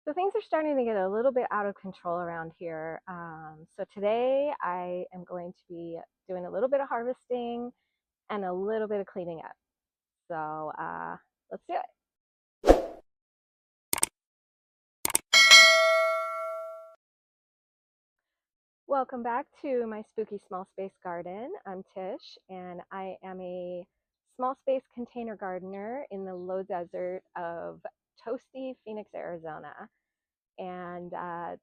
So things are starting to get a little bit out of control around here. So today I am going to be doing a little bit of harvesting and a little bit of cleaning up. So let's do it. Welcome back to my spooky small space garden. I'm Tish, and I am a small space container gardener in the low desert of toasty Phoenix, Arizona. And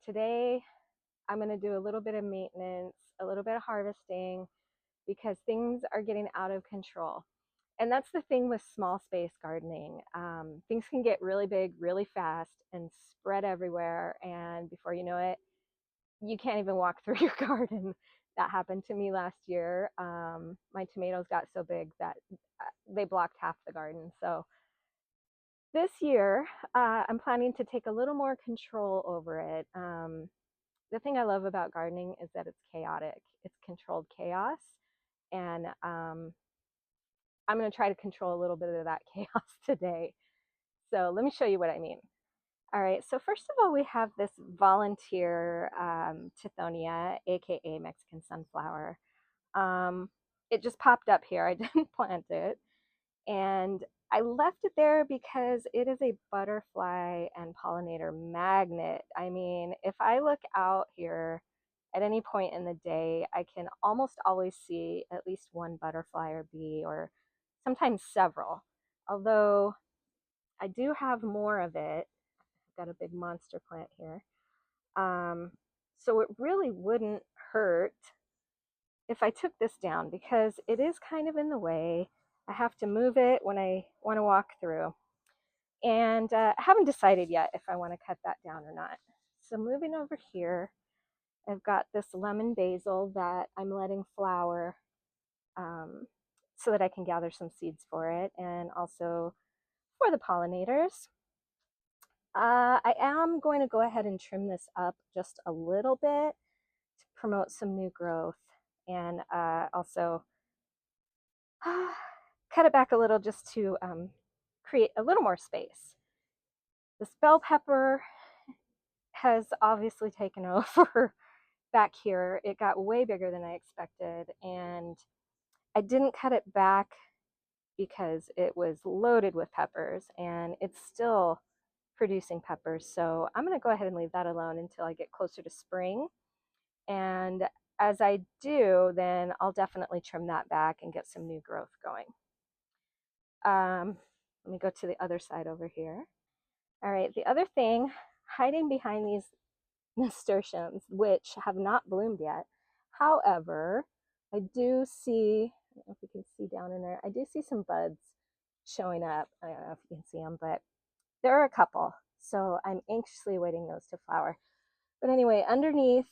today I'm going to do a little bit of maintenance, a little bit of harvesting, because things are getting out of control. And that's the thing with small space gardening. Things can get really big really fast and spread everywhere. And before you know it, you can't even walk through your garden. That happened to me last year. My tomatoes got so big that they blocked half the garden. So this year, I'm planning to take a little more control over it. The thing I love about gardening is that it's chaotic. It's controlled chaos. And I'm going to try to control a little bit of that chaos today. So let me show you what I mean. All right, so first of all, we have this volunteer Tithonia, aka Mexican sunflower. It just popped up here. I didn't plant it. And I left it there because it is a butterfly and pollinator magnet. I mean, if I look out here at any point in the day, I can almost always see at least one butterfly or bee, or sometimes several. Although I do have more of it. I've got a big monster plant here. Um, so it really wouldn't hurt if I took this down because it is kind of in the way. I have to move it when I want to walk through. And I haven't decided yet if I want to cut that down or not. So moving over here, I've got this lemon basil that I'm letting flower so that I can gather some seeds for it and also for the pollinators. I am going to go ahead and trim this up just a little bit to promote some new growth and also cut it back a little just to create a little more space. This bell pepper has obviously taken over back here. It got way bigger than I expected, and I didn't cut it back because it was loaded with peppers, and it's still producing peppers. So I'm going to go ahead and leave that alone until I get closer to spring. And as I do, then I'll definitely trim that back and get some new growth going. Let me go to the other side over here. All right, the other thing, hiding behind these nasturtiums, which have not bloomed yet. However, I do see, I don't know if you can see down in there, I do see some buds showing up. I don't know if you can see them, but there are a couple. So I'm anxiously awaiting those to flower. But anyway, underneath,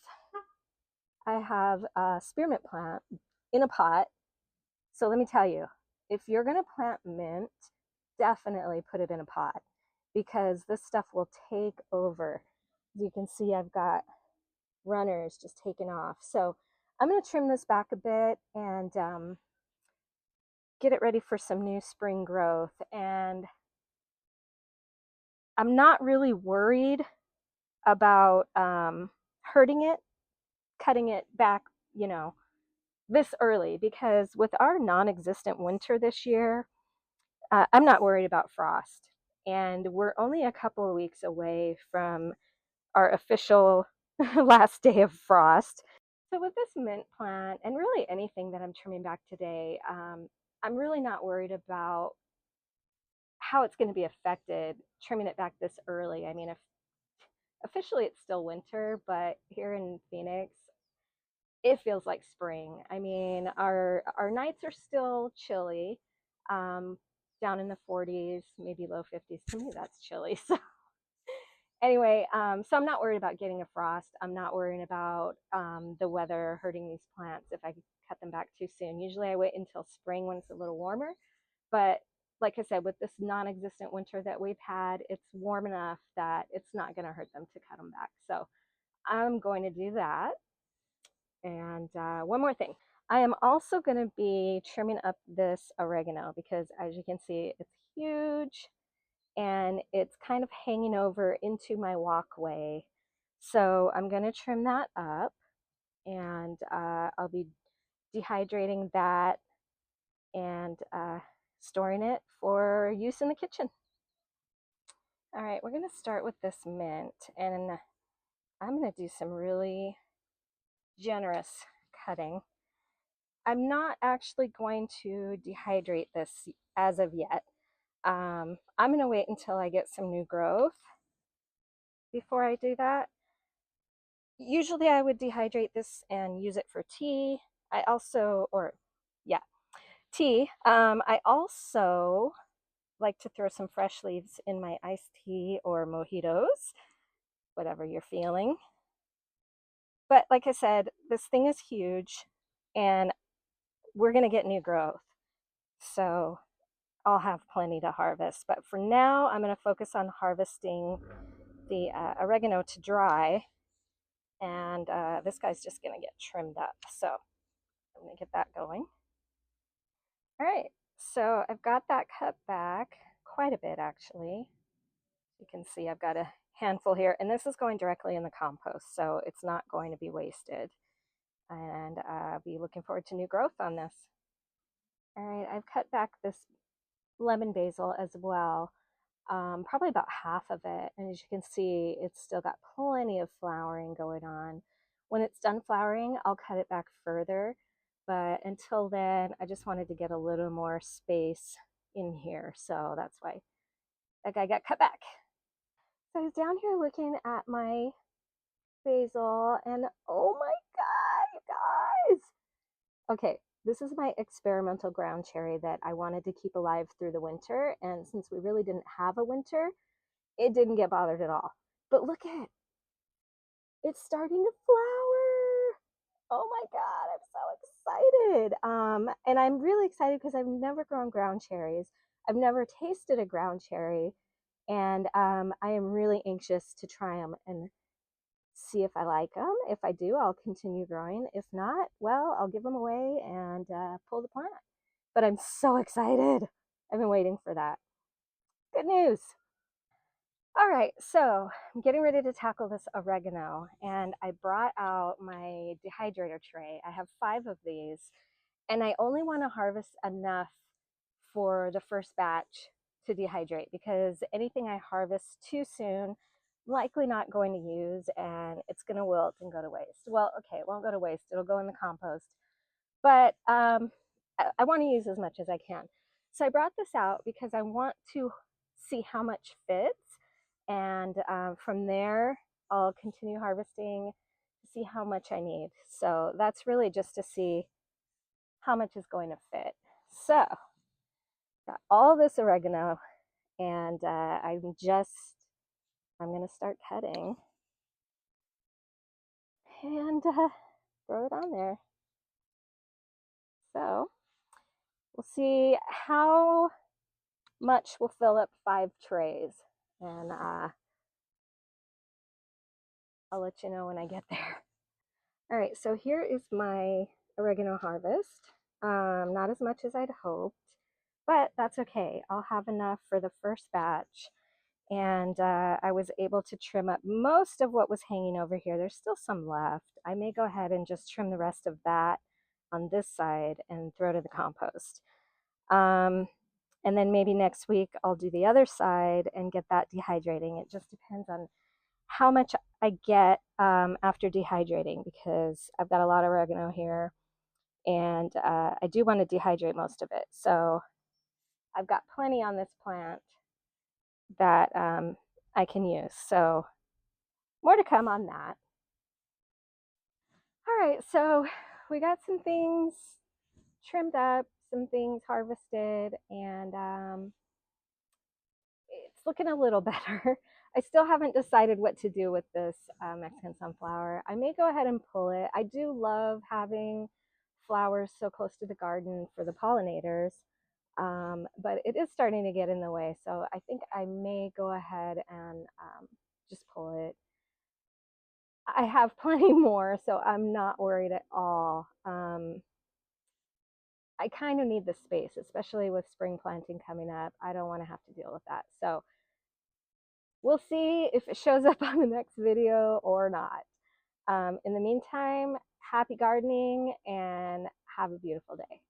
I have a spearmint plant in a pot. So let me tell you, if you're going to plant mint, definitely put it in a pot because this stuff will take over. As you can see, I've got runners just taken off. So I'm going to trim this back a bit and get it ready for some new spring growth. And I'm not really worried about hurting it, cutting it back, this early, because with our non-existent winter this year, I'm not worried about frost. And we're only a couple of weeks away from our official last day of frost. So with this mint plant, and really anything that I'm trimming back today, I'm really not worried about how it's going to be affected trimming it back this early. I mean, if officially it's still winter, but here in Phoenix, it feels like spring. I mean, our nights are still chilly, down in the 40s, maybe low 50s. To me, that's chilly. So anyway, so I'm not worried about getting a frost. I'm not worrying about the weather hurting these plants if I cut them back too soon. Usually I wait until spring when it's a little warmer. But like I said, with this non-existent winter that we've had, it's warm enough that it's not going to hurt them to cut them back. So I'm going to do that. And one more thing. I am also going to be trimming up this oregano because as you can see, it's huge and it's kind of hanging over into my walkway. So I'm going to trim that up, and I'll be dehydrating that and storing it for use in the kitchen. All right, we're going to start with this mint, and I'm going to do some really generous cutting. I'm not actually going to dehydrate this as of yet. I'm going to wait until I get some new growth before I do that. Usually I would dehydrate this and use it for tea. I also, or yeah, tea. I also like to throw some fresh leaves in my iced tea or mojitos, whatever you're feeling. But like I said, this thing is huge and we're going to get new growth. So I'll have plenty to harvest. But for now, I'm going to focus on harvesting the oregano to dry. And this guy's just going to get trimmed up. So I'm going to get that going. All right. So I've got that cut back quite a bit, actually. You can see I've got a handful here. And this is going directly in the compost. So it's not going to be wasted. And I'll be looking forward to new growth on this. All right. I've cut back this lemon basil as well. Probably about half of it. And as you can see, it's still got plenty of flowering going on. When it's done flowering, I'll cut it back further. But until then, I just wanted to get a little more space in here. So that's why that guy got cut back. So I was down here looking at my basil and oh my God, you guys. Okay, this is my experimental ground cherry that I wanted to keep alive through the winter. And since we really didn't have a winter, it didn't get bothered at all. But look at it. It's starting to flower. Oh my God, I'm so excited. And I'm really excited because I've never grown ground cherries. I've never tasted a ground cherry. And I am really anxious to try them and see if I like them. If I do, I'll continue growing. If not, well, I'll give them away and pull the plant. But I'm so excited. I've been waiting for that. Good news. All right, so I'm getting ready to tackle this oregano, and I brought out my dehydrator tray. I have 5 of these, and I only want to harvest enough for the first batch to dehydrate because anything I harvest too soon, likely not going to use, and it's going to wilt and go to waste. Well, okay, it won't go to waste. It'll go in the compost, but I want to use as much as I can. So I brought this out because I want to see how much fits, and from there I'll continue harvesting to see how much I need. So that's really just to see how much is going to fit. So got all this oregano, and I'm going to start cutting and throw it on there. So we'll see how much will fill up 5 trays, and I'll let you know when I get there. All right, so here is my oregano harvest. Not as much as I'd hoped, but that's okay. I'll have enough for the first batch. And I was able to trim up most of what was hanging over here. There's still some left. I may go ahead and just trim the rest of that on this side and throw to the compost. And then maybe next week I'll do the other side and get that dehydrating. It just depends on how much I get after dehydrating, because I've got a lot of oregano here, and I do want to dehydrate most of it. So I've got plenty on this plant that I can use. So more to come on that. All right, so we got some things trimmed up, some things harvested, and it's looking a little better. I still haven't decided what to do with this Mexican sunflower. I may go ahead and pull it. I do love having flowers so close to the garden for the pollinators, but it is starting to get in the way. So I think I may go ahead and just pull it. I have plenty more, so I'm not worried at all. I kind of need the space, especially with spring planting coming up. I don't want to have to deal with that. So we'll see if it shows up on the next video or not. In the meantime, happy gardening and have a beautiful day.